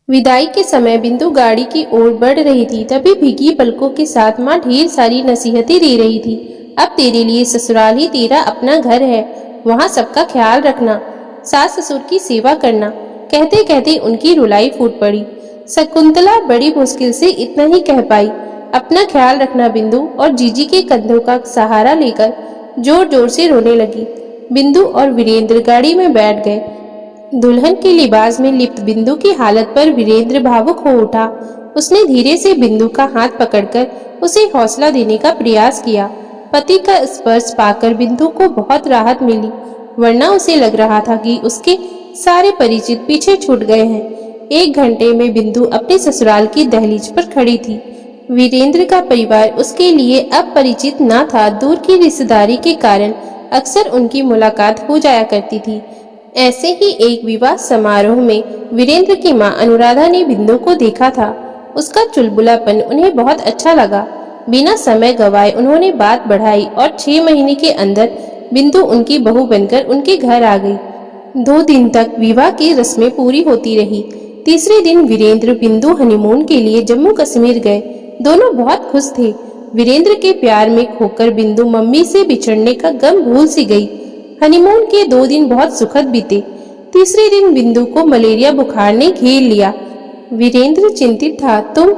विदाई के समय बिंदु गाड़ी की ओर बढ़ रही थी, तभी भीगी पलकों के साथ माँ ढेर सारी नसीहतें दे रही थी। अब तेरे लिए ससुराल ही तेरा अपना घर है, वहाँ सबका ख्याल रखना, सास ससुर की सेवा करना। कहते कहते उनकी रुलाई फूट पड़ी। शकुंतला बड़ी मुश्किल से इतना ही कह पाई, अपना ख्याल रखना बिंदु, और जीजी के कंधों का सहारा लेकर जोर जोर से रोने लगी। बिंदु और वीरेंद्र गाड़ी में बैठ गए। दुल्हन के लिबास में लिप्त बिंदु की हालत पर वीरेंद्र भावुक हो उठा। उसने धीरे से बिंदु का हाथ पकड़कर उसे हौसला देने का प्रयास किया। पति का स्पर्श पाकर बिंदु को बहुत राहत मिली, वरना उसे लग रहा था कि उसके सारे परिचित पीछे छूट गए हैं। 1 घंटे में बिंदु अपने ससुराल की दहलीज पर खड़ी थी। वीरेंद्र का परिवार उसके लिए अब परिचित न था। दूर की रिश्तेदारी के कारण अक्सर उनकी मुलाकात हो जाया करती थी। ऐसे ही एक विवाह समारोह में वीरेंद्र की मां अनुराधा ने बिंदु को देखा था। उसका चुलबुलापन उन्हें बहुत अच्छा लगा। बिना समय गवाए उन्होंने बात बढ़ाई और 6 महीने के अंदर बिंदु उनकी बहू बनकर उनके घर आ गई। 2 दिन तक विवाह की रस्में पूरी होती रही। तीसरे दिन वीरेंद्र बिंदु हनीमून के लिए जम्मू कश्मीर गए। दोनों बहुत खुश थे। वीरेंद्र के प्यार में खोकर बिंदु मम्मी से बिछड़ने का गम भूल सी गई। हनीमून के 2 दिन बहुत सुखद बीते। तीसरे दिन बिंदु को मलेरिया बुखार ने घेर लिया। वीरेंद्र चिंतित था। तुम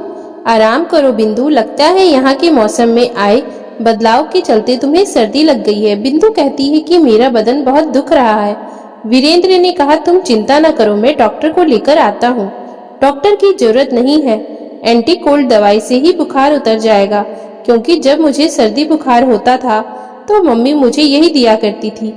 आराम करो बिंदु, लगता है यहाँ के मौसम में आए बदलाव के चलते तुम्हें सर्दी लग गई है। बिंदु कहती है कि मेरा बदन बहुत दुख रहा है। वीरेंद्र ने कहा, तुम चिंता न करो, मैं डॉक्टर को लेकर आता हूँ। डॉक्टर की जरूरत नहीं है, एंटी कोल्ड दवाई से ही बुखार उतर जाएगा, क्योंकि जब मुझे सर्दी बुखार होता था तो मम्मी मुझे यही दिया करती थी।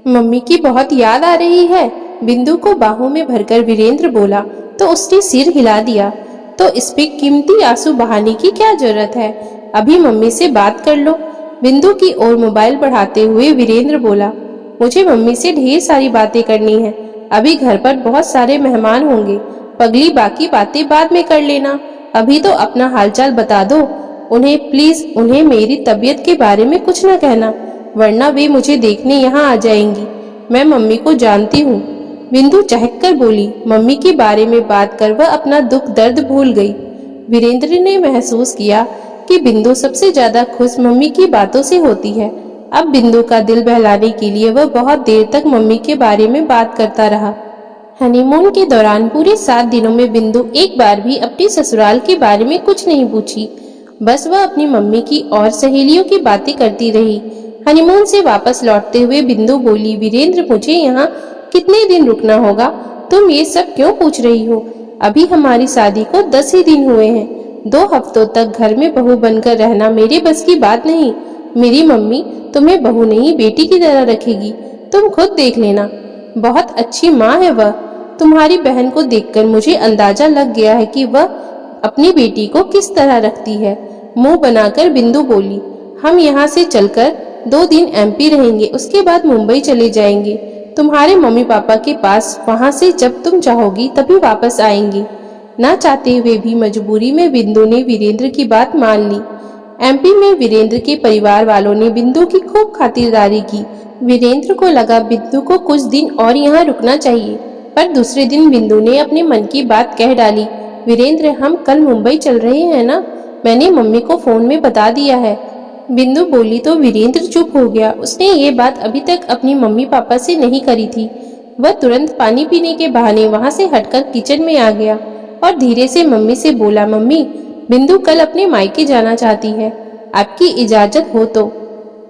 मम्मी की बहुत याद आ रही है, बिंदु को बाहों में भरकर वीरेंद्र बोला तो उसने सिर हिला दिया। तो इस पे कीमती आंसू बहाने की क्या जरूरत है, अभी मम्मी से बात कर लो। बिंदु की ओर मोबाइल बढ़ाते हुए वीरेंद्र बोला, मुझे मम्मी से ढेर सारी बातें करनी है, अभी घर पर बहुत सारे मेहमान होंगे। पगली, बाकी बातें बाद में कर लेना, अभी तो अपना हालचाल बता दो उन्हें प्लीज। उन्हें मेरी तबीयत के बारे में कुछ न कहना, वरना वे मुझे देखने यहाँ आ जाएंगी। मैं मम्मी को जानती हूँ। बिंदु चहक कर बोली। मम्मी के बारे में बात कर वह अपना दुख दर्द भूल गई। वीरेंद्र ने महसूस किया कि बिंदु सबसे ज्यादा खुश मम्मी की बातों से होती है। अब बिंदु का दिल बहलाने के लिए वह बहुत देर तक मम्मी के बारे में बात करता रहा। हनीमून के दौरान पूरे 7 दिनों में बिंदु एक बार भी अपने ससुराल के बारे में कुछ नहीं पूछी। बस वह अपनी मम्मी की और सहेलियों की बातें करती रही। हनीमून से वापस लौटते हुए बिंदु बोली, वीरेंद्र, मुझे यहाँ कितने दिन रुकना होगा? तुम ये सब क्यों पूछ रही हो? अभी हमारी शादी को 10 ही दिन हुए हैं। 2 हफ्तों तक घर में बहू बनकर रहना मेरे बस की बात नहीं। मेरी मम्मी तुम्हें बहू नहीं बेटी की तरह रखेगी, तुम खुद देख लेना। बहुत अच्छी माँ है वह। तुम्हारी बहन को देखकर मुझे अंदाजा लग गया है कि वह अपनी बेटी को किस तरह रखती है। मुंह बनाकर बिंदु बोली, हम यहाँ से चलकर 2 दिन एमपी रहेंगे, उसके बाद मुंबई चले जाएंगे तुम्हारे मम्मी पापा के पास। वहाँ से जब तुम चाहोगी तभी वापस आएंगे। ना चाहते हुए भी मजबूरी में बिंदु ने वीरेंद्र की बात मान ली। एमपी में वीरेंद्र के परिवार वालों ने बिंदु की खूब खातिरदारी की। वीरेंद्र को लगा बिंदु को कुछ दिन और यहाँ रुकना चाहिए, पर दूसरे दिन बिंदु ने अपने मन की बात कह डाली। वीरेंद्र, हम कल मुंबई चल रहे हैं ना? मैंने मम्मी को फोन में बता दिया है। बिंदु बोली तो वीरेंद्र चुप हो गया। उसने ये बात अभी तक अपनी मम्मी पापा से नहीं करी थी। वह तुरंत पानी पीने के बहाने वहां से हटकर किचन में आ गया और धीरे से मम्मी से बोला, मम्मी, बिंदु कल अपने मायके जाना चाहती है, आपकी इजाजत हो तो?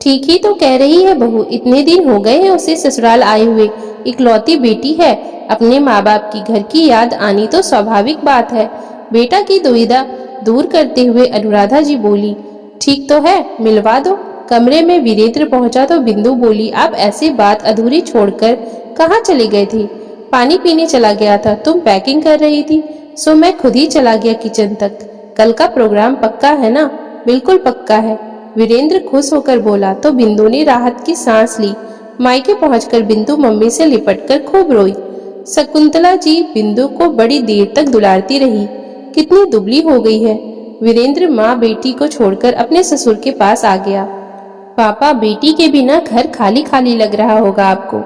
ठीक ही तो कह रही है बहू, इतने दिन हो गए हैं उसे ससुराल आए हुए। इकलौती बेटी है, अपने माँ बाप की घर की याद आनी तो स्वाभाविक बात है। बेटा की दुविधा दूर करते हुए अनुराधा जी बोली, ठीक तो है, मिलवा दो। कमरे में वीरेंद्र पहुंचा तो बिंदु बोली, आप ऐसे बात अधूरी छोड़कर कहाँ चले गए थे? पानी पीने चला गया था, तुम पैकिंग कर रही थी, सो मैं खुद ही चला गया किचन तक। कल का प्रोग्राम पक्का है ना? बिल्कुल पक्का है, वीरेंद्र खुश होकर बोला तो बिंदु ने राहत की सांस ली। मायके पहुंचकर बिंदु मम्मी से लिपटकर खूब रोई। शकुंतला जी बिंदु को बड़ी देर तक दुलारती रही। कितनी दुबली हो गई है। वीरेंद्र माँ बेटी को छोड़कर अपने ससुर के पास आ गया। पापा, बेटी के बिना घर खाली खाली लग रहा होगा आपको।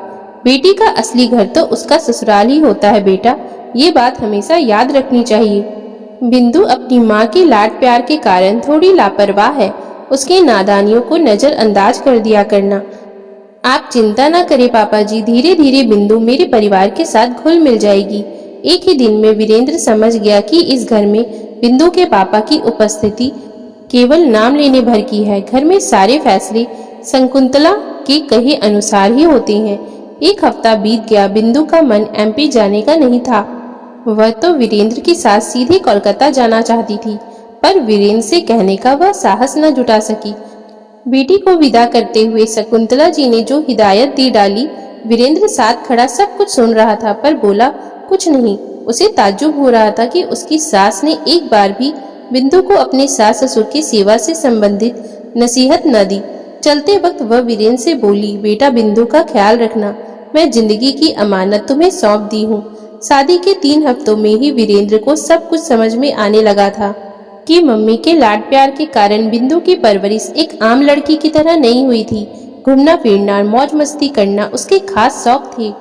बेटी का असली घर तो उसका ससुराल ही होता है बेटा, ये बात हमेशा याद रखनी चाहिए। बिंदु अपनी माँ के लाड प्यार के कारण थोड़ी लापरवाह है। उसके नादानियों को नजरअंदाज कर दिया करना। आप चिंता न करें पापा जी, धीरे धीरे बिंदु मेरे परिवार के साथ घुल मिल जाएगी। एक ही दिन में वीरेंद्र समझ गया कि इस घर में बिंदु के पापा की उपस्थिति केवल नाम लेने भर की है। घर में सारे फैसले शकुंतला के कहे अनुसार ही होते हैं। एक हफ्ता बीत गया। बिंदु का मन एमपी जाने का नहीं था। वह तो वीरेंद्र के साथ सीधे कोलकाता जाना चाहती थी, पर वीरेंद्र से कहने का वह साहस न जुटा सकी। बेटी को विदा करते हुए शकुंतला जी ने जो हिदायत दी डाली, वीरेंद्र साथ खड़ा सब कुछ सुन रहा था, पर बोला कुछ नहीं। उसे ताज्जुब हो रहा था कि उसकी सास ने एक बार भी बिंदु को अपने सास ससुर की सेवा से संबंधित नसीहत न दी। चलते वक्त वह वीरेंद्र से बोली, बेटा बिंदु का ख्याल रखना, मैं जिंदगी की अमानत तुम्हें सौंप दी हूँ। शादी के 3 हफ्तों में ही वीरेंद्र को सब कुछ समझ में आने लगा था कि मम्मी के लाड प्यार के कारण बिंदु की परवरिश एक आम लड़की की तरह नहीं हुई थी। घूमना फिरना, मौज मस्ती करना उसके खास शौक थे।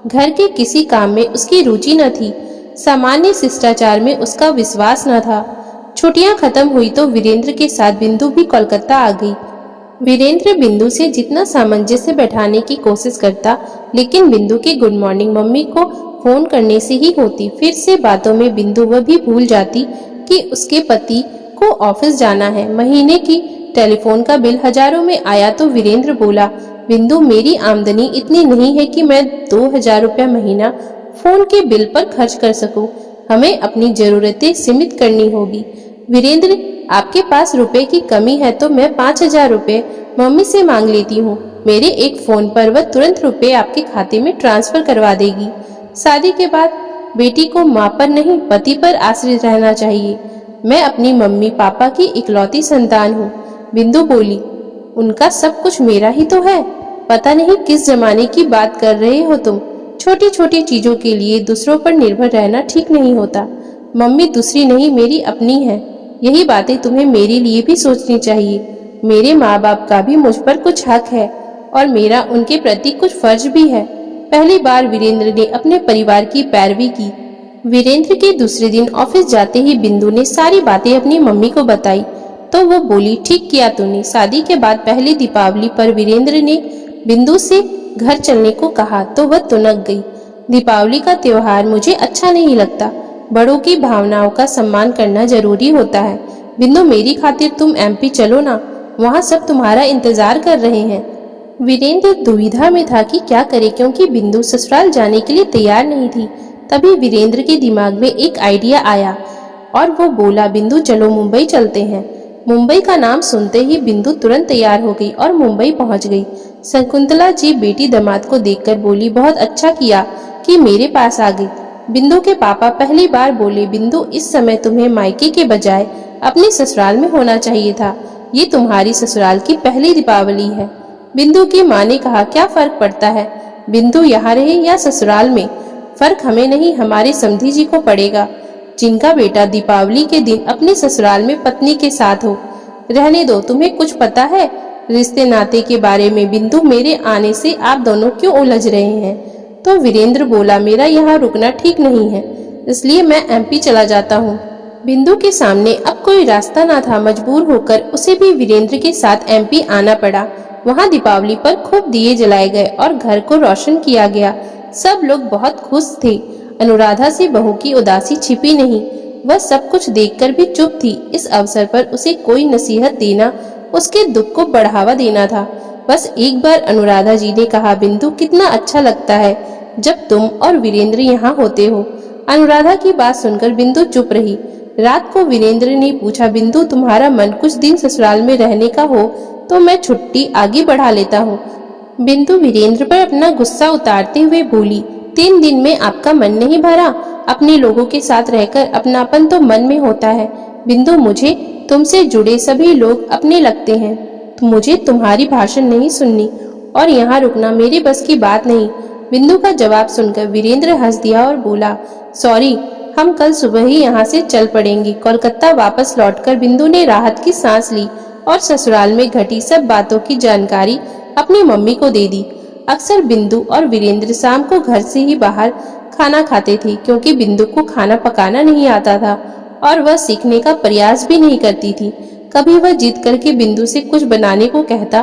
घर के किसी काम में उसकी रुचि न थी। सामान्य शिष्टाचार में उसका विश्वास न था। छुट्टियां खत्म हुई तो वीरेंद्र के साथ बिंदु भी कोलकाता आ गई। वीरेंद्र बिंदु से जितना सामंजस्य बैठाने की कोशिश करता, लेकिन बिंदु की गुड मॉर्निंग मम्मी को फोन करने से ही होती। फिर से बातों में बिंदु वह भी भूल जाती कि उसके पति को ऑफिस जाना है। महीने की टेलीफोन का बिल हजारों में आया तो वीरेंद्र बोला, बिंदु मेरी आमदनी इतनी नहीं है कि मैं 2000 रुपया महीना फोन के बिल पर खर्च कर सकूं। हमें अपनी जरूरतें सीमित करनी होगी। वीरेंद्र, आपके पास रुपए की कमी है तो मैं 5000 रुपए मम्मी से मांग लेती हूँ। मेरे एक फोन पर वह तुरंत रुपए आपके खाते में ट्रांसफर करवा देगी। शादी के बाद बेटी को माँ पर नहीं पति पर आश्रित रहना चाहिए। मैं अपनी मम्मी पापा की इकलौती संतान हूँ। बिंदु बोली, उनका सब कुछ मेरा ही तो है। पता नहीं किस जमाने की बात कर रहे हो तुम। छोटी छोटी चीजों के लिए दूसरों पर निर्भर रहना ठीक नहीं होता। मम्मी दूसरी नहीं, मेरी अपनी है। यही बातें तुम्हें मेरे लिए भी सोचनी चाहिए। मेरे माँ बाप का भी मुझ पर कुछ हक है और मेरा उनके प्रति कुछ फर्ज भी है। पहली बार वीरेंद्र ने अपने परिवार की पैरवी की। वीरेंद्र के दूसरे दिन ऑफिस जाते ही बिंदु ने सारी बातें अपनी मम्मी को बताई तो वो बोली, ठीक किया तूने। शादी के बाद पहली दीपावली पर वीरेंद्र ने बिंदु से घर चलने को कहा तो वह तुनक गई। दीपावली का त्योहार मुझे अच्छा नहीं लगता। बड़ों की भावनाओं का सम्मान करना जरूरी होता है। बिंदु, मेरी खातिर तुम एमपी चलो ना, वहाँ सब तुम्हारा इंतजार कर रहे हैं। वीरेंद्र दुविधा में था कि क्या करे, क्योंकि बिंदु ससुराल जाने के लिए तैयार नहीं थी। तभी वीरेंद्र के दिमाग में एक आइडिया आया और वो बोला, बिंदु चलो मुंबई चलते हैं। मुंबई का नाम सुनते ही बिंदु तुरंत तैयार हो गई और मुंबई पहुंच गई। शकुंतला जी बेटी दामाद को देखकर बोली, बहुत अच्छा किया कि मेरे पास आ गई। बिंदु के पापा पहली बार बोले, बिंदु इस समय तुम्हें मायके के बजाय अपने ससुराल में होना चाहिए था। ये तुम्हारी ससुराल की पहली दीपावली है। बिंदु की माँ ने कहा, क्या फर्क पड़ता है, बिंदु यहाँ रहे या ससुराल में? फर्क हमें नहीं, हमारे समधी जी को पड़ेगा, जिनका बेटा दीपावली के दिन अपने ससुराल में पत्नी के साथ हो। रहने दो, तुम्हें कुछ पता है रिश्ते नाते के बारे में? बिंदु, मेरे आने से आप दोनों क्यों उलझ रहे हैं? तो वीरेंद्र बोला, मेरा यहाँ रुकना ठीक नहीं है, इसलिए मैं एमपी चला जाता हूँ। बिंदु के सामने अब कोई रास्ता ना था। मजबूर होकर उसे भी वीरेंद्र के साथ एमपी आना पड़ा। वहाँ दीपावली पर खूब दिए जलाए गए और घर को रोशन किया गया। सब लोग बहुत खुश थे। अनुराधा से बहू की उदासी छिपी नहीं। वह सब कुछ देखकर भी चुप थी। इस अवसर पर उसे कोई नसीहत देना उसके दुख को बढ़ावा देना था। बस एक बार अनुराधा जी ने कहा, बिंदु कितना अच्छा लगता है जब तुम और वीरेंद्र यहाँ होते हो। अनुराधा की बात सुनकर बिंदु चुप रही। रात को वीरेंद्र ने पूछा, बिंदु तुम्हारा मन कुछ दिन ससुराल में रहने का हो तो मैं छुट्टी आगे बढ़ा लेता हूँ। बिंदु वीरेंद्र पर अपना गुस्सा उतारते हुए बोली, 3 दिन में आपका मन नहीं भरा? अपने लोगों के साथ रहकर अपनापन तो मन में होता है। बिंदु, मुझे तुमसे जुड़े सभी लोग अपने लगते हैं। मुझे तुम्हारी भाषण नहीं सुननी और यहाँ रुकना मेरे बस की बात नहीं। बिंदु का जवाब सुनकर वीरेंद्र हंस दिया और बोला, सॉरी, हम कल सुबह ही यहाँ से चल पड़ेंगे। कोलकाता वापस लौटकर बिंदु ने राहत की सांस ली और ससुराल में घटी सब बातों की जानकारी अपनी मम्मी को दे दी। अक्सर बिंदु और वीरेंद्र शाम को घर से ही बाहर खाना खाते थे, क्योंकि बिंदु को खाना पकाना नहीं आता था और वह सीखने का प्रयास भी नहीं करती थी। कभी वह जिद करके बिंदु से कुछ बनाने को कहता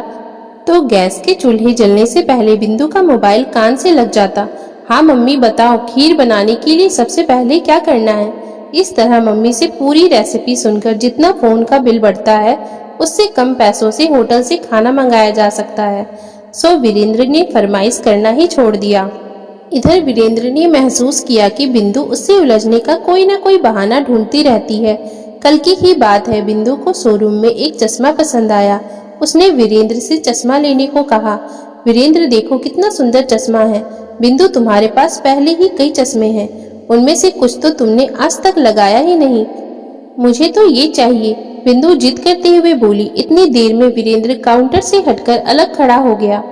तो गैस के चूल्हे जलने से पहले बिंदु का मोबाइल कान से लग जाता। हाँ मम्मी बताओ, खीर बनाने के लिए सबसे पहले क्या करना है? इस तरह मम्मी से पूरी रेसिपी सुनकर जितना फोन का बिल बढ़ता है, उससे कम पैसों से होटल से खाना मंगाया जा सकता है। सो वीरेंद्र ने फरमाइश करना ही छोड़ दिया। इधर वीरेंद्र ने महसूस किया कि बिंदु उससे उलझने का कोई ना कोई बहाना ढूंढती रहती है। कल की ही बात है, बिंदु को शोरूम में एक चश्मा पसंद आया। उसने वीरेंद्र से चश्मा लेने को कहा। वीरेंद्र देखो कितना सुंदर चश्मा है। बिंदु तुम्हारे पास पहले ही कई चश्मे हैं, उनमें से कुछ तो तुमने आज तक लगाया ही नहीं। मुझे तो ये चाहिए, बिंदु जिद करते हुए बोली। इतनी देर में वीरेंद्र काउंटर से हटकर अलग खड़ा हो गया।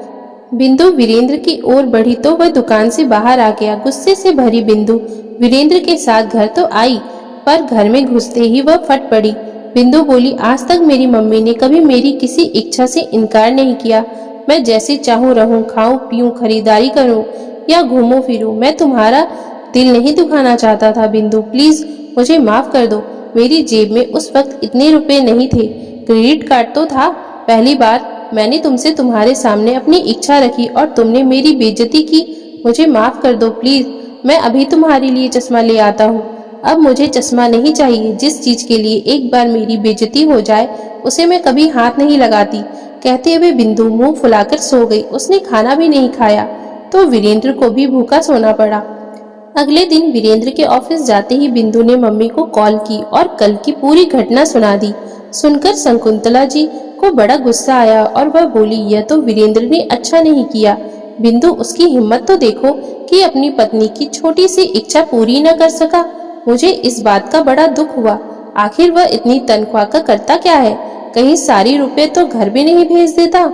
बिंदु वीरेंद्र की ओर बढ़ी तो वह दुकान से बाहर आ गया। गुस्से से भरी बिंदु वीरेंद्र के साथ घर तो आई, पर घर में घुसते ही वह फट पड़ी। बिंदु बोली, आज तक मेरी मम्मी ने कभी मेरी किसी इच्छा से इनकार नहीं किया। मैं जैसे चाहूँ रहूं, खाऊं पीऊं, खरीदारी करूं या घूमूं फिरूं। मैं तुम्हारा दिल नहीं दुखाना चाहता था बिंदु, प्लीज मुझे माफ कर दो। मेरी जेब में उस वक्त इतने रुपए नहीं थे, क्रेडिट कार्ड तो था। पहली बार मैंने तुमसे तुम्हारे सामने अपनी इच्छा रखी और तुमने मेरी बेइज्जती की। मुझे माफ कर दो प्लीज। मैं अभी तुम्हारे लिए चश्मा ले आता हूँ। अब मुझे चश्मा नहीं चाहिए। जिस चीज के लिए एक बार मेरी बेइज्जती हो जाए, उसे मैं कभी हाथ नहीं लगाती। कहते हुए बिंदु मुंह फुलाकर सो गई। उसने खाना भी नहीं खाया तो वीरेंद्र को भी भूखा सोना पड़ा। अगले दिन वीरेंद्र के ऑफिस जाते ही बिंदु ने मम्मी को कॉल की और कल की पूरी घटना सुना दी। सुनकर शकुंतला जी को बड़ा गुस्सा आया और वह बोली, यह तो वीरेंद्र ने अच्छा नहीं किया। बिंदु, उसकी हिम्मत तो देखो कि अपनी पत्नी की छोटी सी इच्छा पूरी न कर सका। मुझे इस बात का बड़ा दुख हुआ। आखिर वह इतनी तनख्वाह का करता क्या है? कहीं सारी रुपए तो घर भी नहीं भेज देता?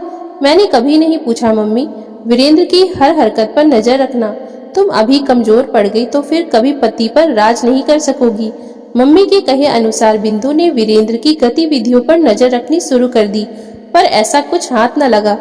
मैंने कभी नहीं पूछा मम्मी। वीरेंद्र की हर हरकत पर नजर रखना। तुम अभी कमजोर पड़ गई तो फिर कभी पति पर राज नहीं कर सकोगी। मम्मी के कहे अनुसार बिंदु ने वीरेंद्र की गतिविधियों पर नजर रखनी शुरू कर दी, पर ऐसा कुछ हाथ न लगा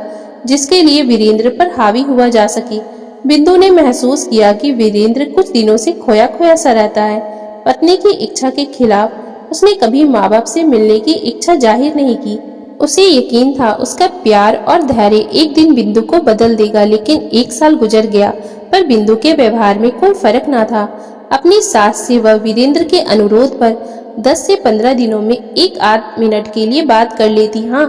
जिसके लिए वीरेंद्र पर हावी हुआ जा सके। बिंदु ने महसूस किया कि वीरेंद्र कुछ दिनों से खोया खोया सा रहता है। पत्नी की इच्छा के खिलाफ उसने कभी माँ बाप से मिलने की इच्छा जाहिर नहीं की। उसे यकीन था उसका प्यार और धैर्य एक दिन बिंदु को बदल देगा, लेकिन 1 साल गुजर गया पर बिंदु के व्यवहार में कोई फर्क न था। अपनी सास से वह वीरेंद्र के अनुरोध पर 10 से 15 दिनों में 1 आध मिनट के लिए बात कर लेती। हाँ,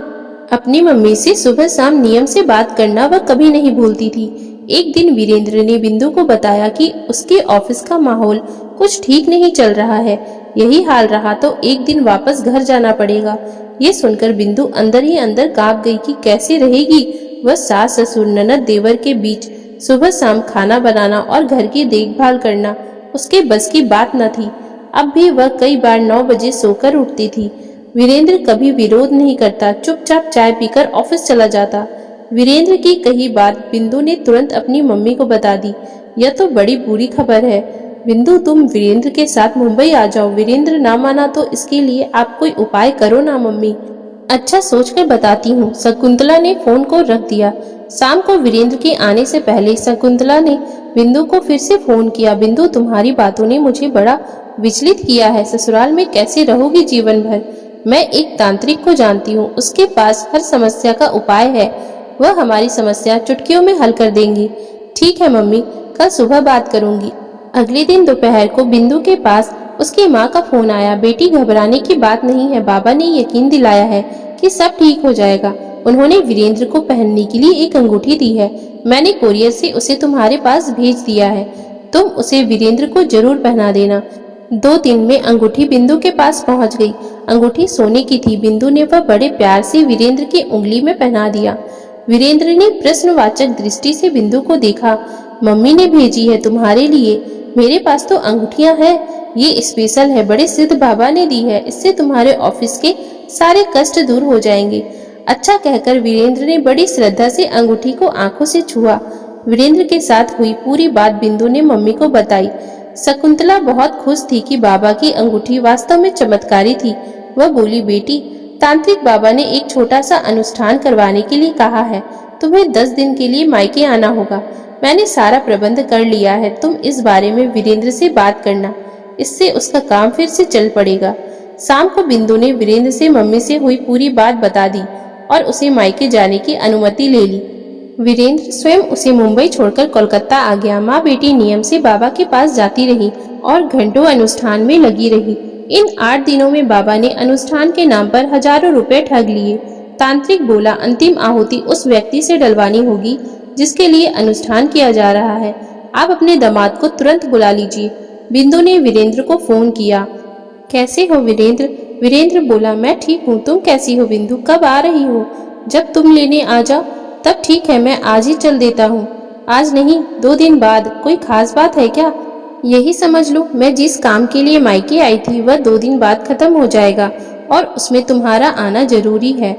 अपनी मम्मी से सुबह शाम नियम से बात करना वह कभी नहीं भूलती थी। एक दिन वीरेंद्र ने बिंदु को बताया कि उसके ऑफिस का माहौल कुछ ठीक नहीं चल रहा है। यही हाल रहा तो एक दिन वापस घर जाना पड़ेगा। ये सुनकर बिंदु अंदर ही अंदर कांप गई कि कैसे रहेगी वह सास ससुर ननद देवर के बीच। सुबह शाम खाना बनाना और घर की देखभाल करना उसके बस की बात न थी। अब भी वह कई बार 9 बजे सोकर उठती थी। वीरेंद्र कभी विरोध नहीं करता, चुपचाप चाय पीकर ऑफिस चला जाता। वीरेंद्र की कही बात बिंदु ने तुरंत अपनी मम्मी को बता दी। यह तो बड़ी बुरी खबर है बिंदु, तुम वीरेंद्र के साथ मुंबई आ जाओ। वीरेंद्र ना माना तो इसके लिए आप कोई उपाय करो ना मम्मी। अच्छा सोचकर बताती हूँ। शकुंतला ने फोन को रख दिया। शाम को वीरेंद्र के आने से पहले शकुंतला ने बिंदु को फिर से फोन किया। बिंदु, तुम्हारी बातों ने मुझे बड़ा विचलित किया है। ससुराल में कैसे रहोगी जीवन भर? मैं एक तांत्रिक को जानती हूँ, उसके पास हर समस्या का उपाय है। वह हमारी समस्या चुटकियों में हल कर देंगी। ठीक है मम्मी, कल सुबह बात करूंगी। अगले दिन दोपहर को बिंदु के पास उसकी माँ का फोन आया। बेटी, घबराने की बात नहीं है, बाबा ने यकीन दिलाया है कि सब ठीक हो जाएगा। उन्होंने वीरेंद्र को पहनने के लिए एक अंगूठी दी है। मैंने कोरियर से उसे तुम्हारे पास भेज दिया है। तुम उसे वीरेंद्र को जरूर पहना देना। 2 दिन में अंगूठी बिंदु के पास पहुंच गई। अंगूठी सोने की थी। बिंदु ने वह बड़े प्यार से वीरेंद्र की उंगली में पहना दिया। वीरेंद्र ने प्रश्नवाचक दृष्टि से बिंदु को देखा। मम्मी ने भेजी है तुम्हारे लिए। मेरे पास तो अंगूठियां हैं, ये स्पेशल है, बड़े सिद्ध बाबा ने दी है। इससे तुम्हारे ऑफिस के सारे कष्ट दूर हो जाएंगे। अच्छा कहकर वीरेंद्र ने बड़ी श्रद्धा से अंगूठी को आंखों से छुआ। वीरेंद्र के साथ हुई पूरी बात बिंदु ने मम्मी को बताई। शकुंतला बहुत खुश थी कि बाबा की अंगूठी वास्तव में चमत्कारी थी। वह बोली, बेटी, तांत्रिक बाबा ने एक छोटा सा अनुष्ठान करवाने के लिए कहा है। तुम्हें 10 दिन के लिए मायके आना होगा। मैंने सारा प्रबंध कर लिया है, तुम इस बारे में वीरेंद्र से बात करना, इससे उसका काम फिर से चल पड़ेगा। शाम को बिंदु ने वीरेंद्र से मम्मी से हुई पूरी बात बता दी और उसे मायके जाने की अनुमति ले ली। वीरेंद्र स्वयं उसे मुंबई छोड़कर कोलकाता आ गया। माँ बेटी नियम से बाबा के पास जाती रही और घंटों अनुष्ठान में लगी रही। इन 8 दिनों में बाबा ने अनुष्ठान के नाम पर हजारों रुपए ठग लिए। तांत्रिक बोला, अंतिम आहुति उस व्यक्ति से डलवानी होगी जिसके लिए अनुष्ठान किया जा रहा है। आप अपने दामाद को तुरंत बुला लीजिए। बिंदु ने वीरेंद्र को फोन किया। कैसे हो वीरेंद्र? वीरेंद्र बोला, मैं ठीक हूँ, तुम कैसी हो बिंदु? कब आ रही हो? जब तुम लेने आ जाओ तब ठीक है, मैं आज ही चल देता हूँ। आज नहीं, 2 दिन बाद। कोई खास बात है क्या? यही समझ लो, मैं जिस काम के लिए मायके आई थी वह 2 दिन बाद खत्म हो जाएगा और उसमें तुम्हारा आना जरूरी है।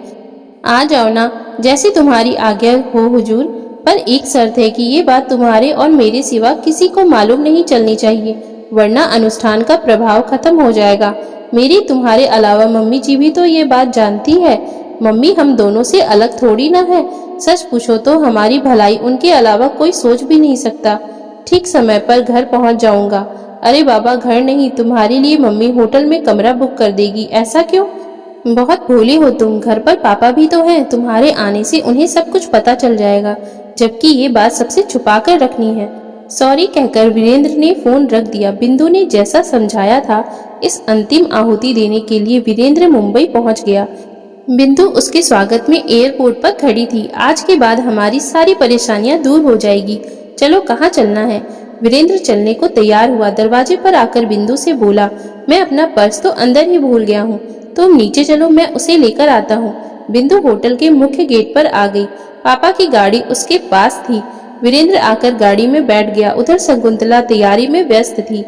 आ जाओ ना, जैसी तुम्हारी आज्ञा हो हुजूर, पर एक शर्त है कि ये बात तुम्हारे और मेरे सिवा किसी को मालूम नहीं चलनी चाहिए, वरना अनुष्ठान का प्रभाव खत्म हो जाएगा। मेरी तुम्हारे अलावा मम्मी जी भी तो ये बात जानती है। मम्मी हम दोनों से अलग थोड़ी ना है। सच पूछो तो हमारी भलाई उनके अलावा कोई सोच भी नहीं सकता। ठीक समय पर घर पहुंच जाऊंगा। अरे बाबा, घर नहीं, तुम्हारे लिए मम्मी होटल में कमरा बुक कर देगी। ऐसा क्यों? बहुत भोली हो तुम, घर पर पापा भी तो हैं। तुम्हारे आने से उन्हें सब कुछ पता चल जाएगा, जबकि ये बात सबसे छुपा कर रखनी है। सॉरी कहकर वीरेंद्र ने फोन रख दिया। बिंदु ने जैसा समझाया था, इस अंतिम आहुति देने के लिए वीरेंद्र मुंबई पहुंच गया। बिंदु उसके स्वागत में एयरपोर्ट पर खड़ी थी। आज के बाद हमारी सारी परेशानियां दूर हो जाएगी। चलो, कहाँ चलना है? वीरेंद्र चलने को तैयार हुआ। दरवाजे पर आकर बिंदु से बोला, मैं अपना पर्स तो अंदर ही भूल गया हूँ, तुम नीचे चलो, मैं उसे लेकर आता हूँ। बिंदु होटल के मुख्य गेट पर आ गई। पापा की गाड़ी उसके पास थी। वीरेंद्र आकर गाड़ी में बैठ गया। उधर शकुंतला तैयारी में व्यस्त थी।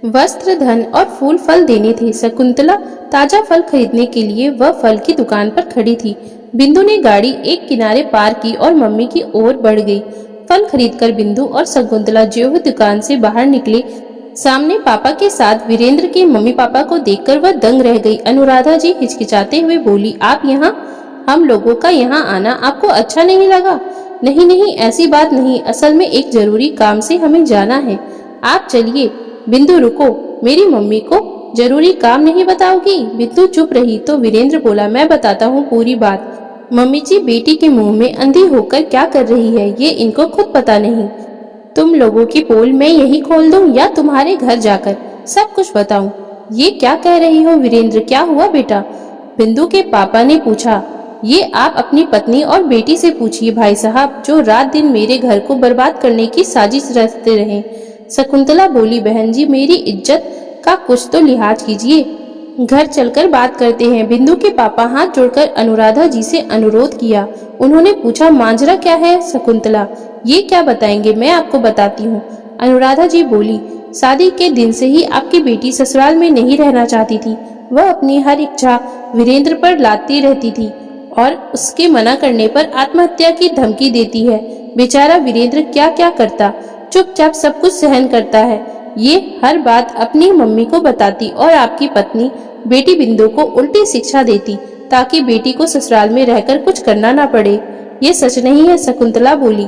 वस्त्र, धन और फूल फल देने थे। शकुंतला ताजा फल खरीदने के लिए वह फल की दुकान पर खड़ी थी। बिंदु ने गाड़ी एक किनारे पार की और मम्मी की ओर बढ़ गई। फल खरीदकर बिंदु और शकुंतला जो दुकान से बाहर निकले, सामने पापा के साथ वीरेंद्र के मम्मी पापा को देखकर वह दंग रह गई। अनुराधा जी हिचकिचाते हुए बोली, आप यहाँ? हम लोगों का यहाँ आना आपको अच्छा नहीं लगा? नहीं नहीं, ऐसी बात नहीं, असल में एक जरूरी काम से हमें जाना है। आप चलिए। बिंदु रुको, मेरी मम्मी को जरूरी काम नहीं बताओगी? बिंदु चुप रही तो वीरेंद्र बोला, मैं बताता हूँ पूरी बात। मम्मी जी बेटी के मुंह में अंधी होकर क्या कर रही है ये इनको खुद पता नहीं। तुम लोगों की पोल मैं यही खोल दूं या तुम्हारे घर जाकर सब कुछ बताऊं? ये क्या कह रही हो वीरेंद्र? क्या हुआ बेटा? बिंदु के पापा ने पूछा। ये आप अपनी पत्नी और बेटी से पूछिए भाई साहब, जो रात दिन मेरे घर को बर्बाद करने की साजिश रचते रहे। शकुंतला बोली, बहन जी मेरी इज्जत का कुछ तो लिहाज कीजिए, घर चलकर बात करते हैं। बिंदु के पापा हाथ जोड़कर अनुराधा जी से अनुरोध किया। उन्होंने पूछा, मांजरा क्या है? शकुंतला, ये क्या बताएंगे, मैं आपको बताती हूँ। अनुराधा जी बोली, शादी के दिन से ही आपकी बेटी ससुराल में नहीं रहना चाहती थी। वह अपनी हर इच्छा वीरेंद्र पर लाती रहती थी और उसके मना करने पर आत्महत्या की धमकी देती है। बेचारा वीरेंद्र क्या क्या करता, चुपचाप सब कुछ सहन करता है। ये हर बात अपनी मम्मी को बताती और आपकी पत्नी बेटी बिंदु को उल्टी शिक्षा देती ताकि बेटी को ससुराल में रहकर कुछ करना ना पड़े। ये सच नहीं है? शकुंतला बोली।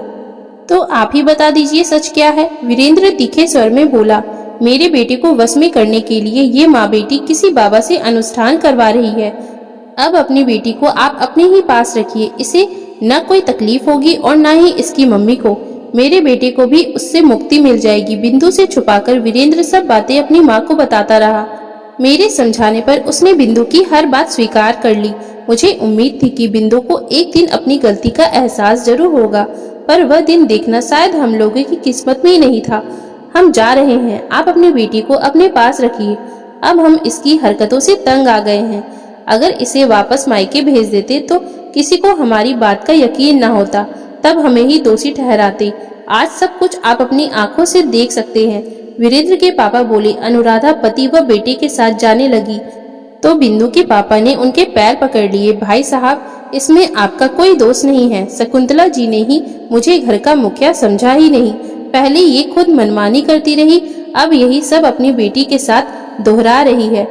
तो आप ही बता दीजिए सच क्या है? वीरेंद्र तीखे स्वर में बोला, मेरे बेटे को वश में करने के लिए ये माँ बेटी किसी बाबा से अनुष्ठान करवा रही है। अब अपनी बेटी को आप अपने ही पास रखिए, इसे न कोई तकलीफ होगी और न ही इसकी मम्मी को। मेरे बेटे को भी उससे मुक्ति मिल जाएगी। बिंदु से छुपाकर वीरेंद्र सब बातें अपनी माँ को बताता रहा। मेरे समझाने पर उसने बिंदु की हर बात स्वीकार कर ली। मुझे उम्मीद थी कि बिंदु को एक दिन अपनी गलती का एहसास जरूर होगा, पर वह दिन देखना शायद हम लोगों की किस्मत में ही नहीं था। हम जा रहे हैं, आप अपनी बेटी को अपने पास रखिए। अब हम इसकी हरकतों से तंग आ गए हैं। अगर इसे वापस मायके भेज देते तो किसी को हमारी बात का यकीन न होता, तब हमें ही दोषी ठहराते। आज सब कुछ आप अपनी आंखों से देख सकते हैं। वीरेंद्र के पापा बोले। अनुराधा पति व बेटे के साथ जाने लगी तो बिंदु के पापा ने उनके पैर पकड़ लिए। भाई साहब, इसमें आपका कोई दोष नहीं है। शकुंतला जी ने ही मुझे घर का मुखिया समझा ही नहीं। पहले ये खुद मनमानी करती रही, अब यही सब अपनी बेटी के साथ दोहरा रही है।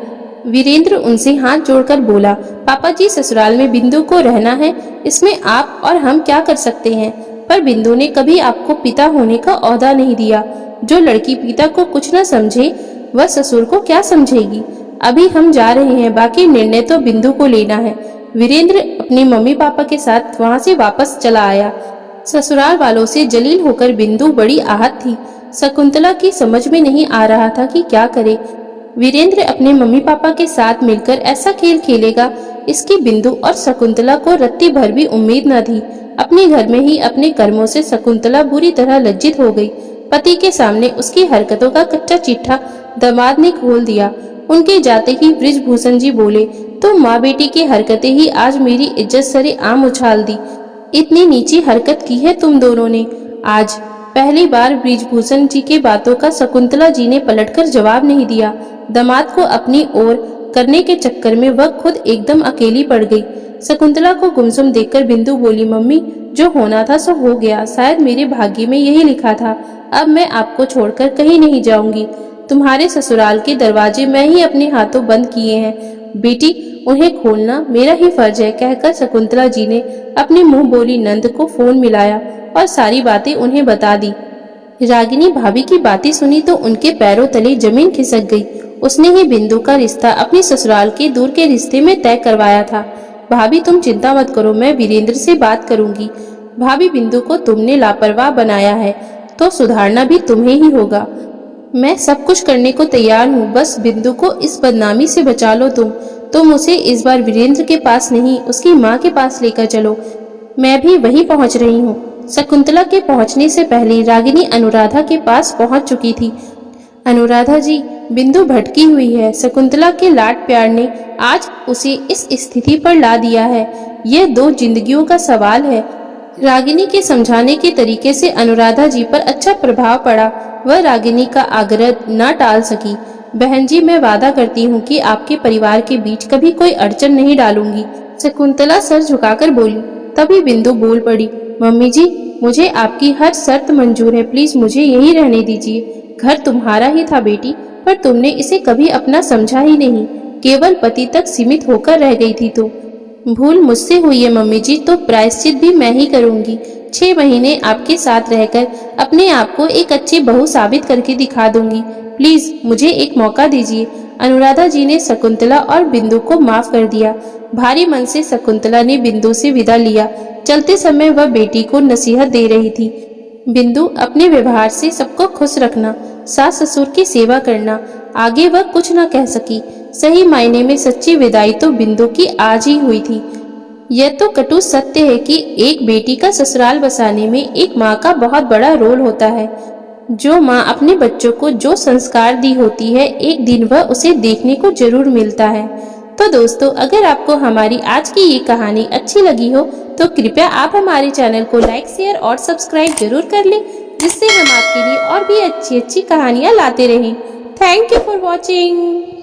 वीरेंद्र उनसे हाथ जोड़कर बोला, पापा जी ससुराल में बिंदु को रहना है, इसमें आप और हम क्या कर सकते हैं? पर बिंदु ने कभी आपको पिता होने का ओहदा नहीं दिया। जो लड़की पिता को कुछ न समझे वह ससुर को क्या समझेगी। अभी हम जा रहे हैं, बाकी निर्णय तो बिंदु को लेना है। वीरेंद्र अपने मम्मी पापा के साथ वहां से वापस चला आया। ससुराल वालों से जलील होकर बिंदु बड़ी आहत थी। शकुंतला की समझ में नहीं आ रहा था कि क्या करे। वीरेंद्र अपने मम्मी पापा के साथ मिलकर ऐसा खेल खेलेगा, इसकी बिंदु और शकुंतला को रत्ती भर भी उम्मीद न थी। अपने घर में ही अपने कर्मों से शकुंतला बुरी तरह लज्जित हो गई। पति के सामने उसकी हरकतों का कच्चा चिट्ठा दामाद ने खोल दिया। उनके जाते ही बृजभूषण जी बोले, तो माँ बेटी की हरकतें ही आज मेरी इज्जत सरे आम उछाल दी। इतनी नीची हरकत की है तुम दोनों ने। आज पहली बार बृजभूषण जी के बातों का शकुंतला जी ने पलटकर जवाब नहीं दिया। दामाद को अपनी ओर करने के चक्कर में वह खुद एकदम अकेली पड़ गई। शकुंतला को गुमसुम देखकर बिंदु बोली, मम्मी जो होना था सो हो गया। शायद मेरे भाग्य में यही लिखा था। अब मैं आपको छोड़कर कहीं नहीं जाऊंगी। तुम्हारे ससुराल के दरवाजे मैं ही अपने हाथों बंद किए हैं। बेटी उन्हें खोलना मेरा ही फर्ज है, कहकर शकुंतला जी ने अपनी मुंह बोली नंद को फोन मिलाया और सारी बातें उन्हें बता दी। रागिनी भाभी की बातें सुनी तो उनके पैरों तले जमीन खिसक गई। उसने ही बिंदु का रिश्ता अपने ससुराल के दूर के रिश्ते में तय करवाया था। भाभी तुम चिंता मत करो, मैं वीरेंद्र से बात करूंगी। भाभी बिंदु को तुमने लापरवाह बनाया है तो सुधारना भी तुम्हें ही होगा। मैं सब कुछ करने को तैयार हूँ, बस बिंदु को इस बदनामी से बचा लो। तुम उसे इस बार वीरेंद्र के पास नहीं उसकी माँ के पास लेकर चलो। मैं भी वहीं पहुँच रही हूँ। शकुंतला के पहुँचने से पहले रागिनी अनुराधा के पास पहुँच चुकी थी। अनुराधा जी, बिंदु भटकी हुई है। शकुंतला के लाड प्यार ने आज उसे इस स्थिति पर ला दिया है। यह दो जिंदगियों का सवाल है। रागिनी के समझाने के तरीके से अनुराधा जी पर अच्छा प्रभाव पड़ा। वह रागिनी का आग्रह न टाल सकी। बहन जी, मैं वादा करती हूँ कि आपके परिवार के बीच कभी कोई अड़चन नहीं डालूंगी। शकुंतला सर झुकाकर बोली। तभी बिंदु बोल पड़ी, मम्मी जी मुझे आपकी हर शर्त मंजूर है। प्लीज मुझे यहीं रहने दीजिए। घर तुम्हारा ही था बेटी, पर तुमने इसे कभी अपना समझा ही नहीं। केवल पति तक सीमित होकर रह गई थी। तो भूल मुझसे हुई है मम्मी जी, तो प्रायश्चित भी मैं ही करूंगी। 6 महीने आपके साथ रहकर अपने आप को एक अच्छी बहू साबित करके दिखा दूंगी। प्लीज मुझे एक मौका दीजिए। अनुराधा जी ने शकुंतला और बिंदु को माफ कर दिया। भारी मन से शकुंतला ने बिंदु से विदा लिया। चलते समय वह बेटी को नसीहत दे रही थी, बिंदु अपने व्यवहार से सबको खुश रखना, सास ससुर की सेवा करना। आगे वह कुछ न कह सकी। सही मायने में सच्ची विदाई तो बिंदु की आज ही हुई थी। यह तो कटु सत्य है कि एक बेटी का ससुराल बसाने में एक माँ का बहुत बड़ा रोल होता है। जो माँ अपने बच्चों को जो संस्कार दी होती है, एक दिन वह उसे देखने को जरूर मिलता है। तो दोस्तों, अगर आपको हमारी आज की ये कहानी अच्छी लगी हो तो कृपया आप हमारे चैनल को लाइक, शेयर और सब्सक्राइब जरूर कर लें, जिससे हम आपके लिए और भी अच्छी अच्छी कहानियाँ लाते रहें। Thank you for watching.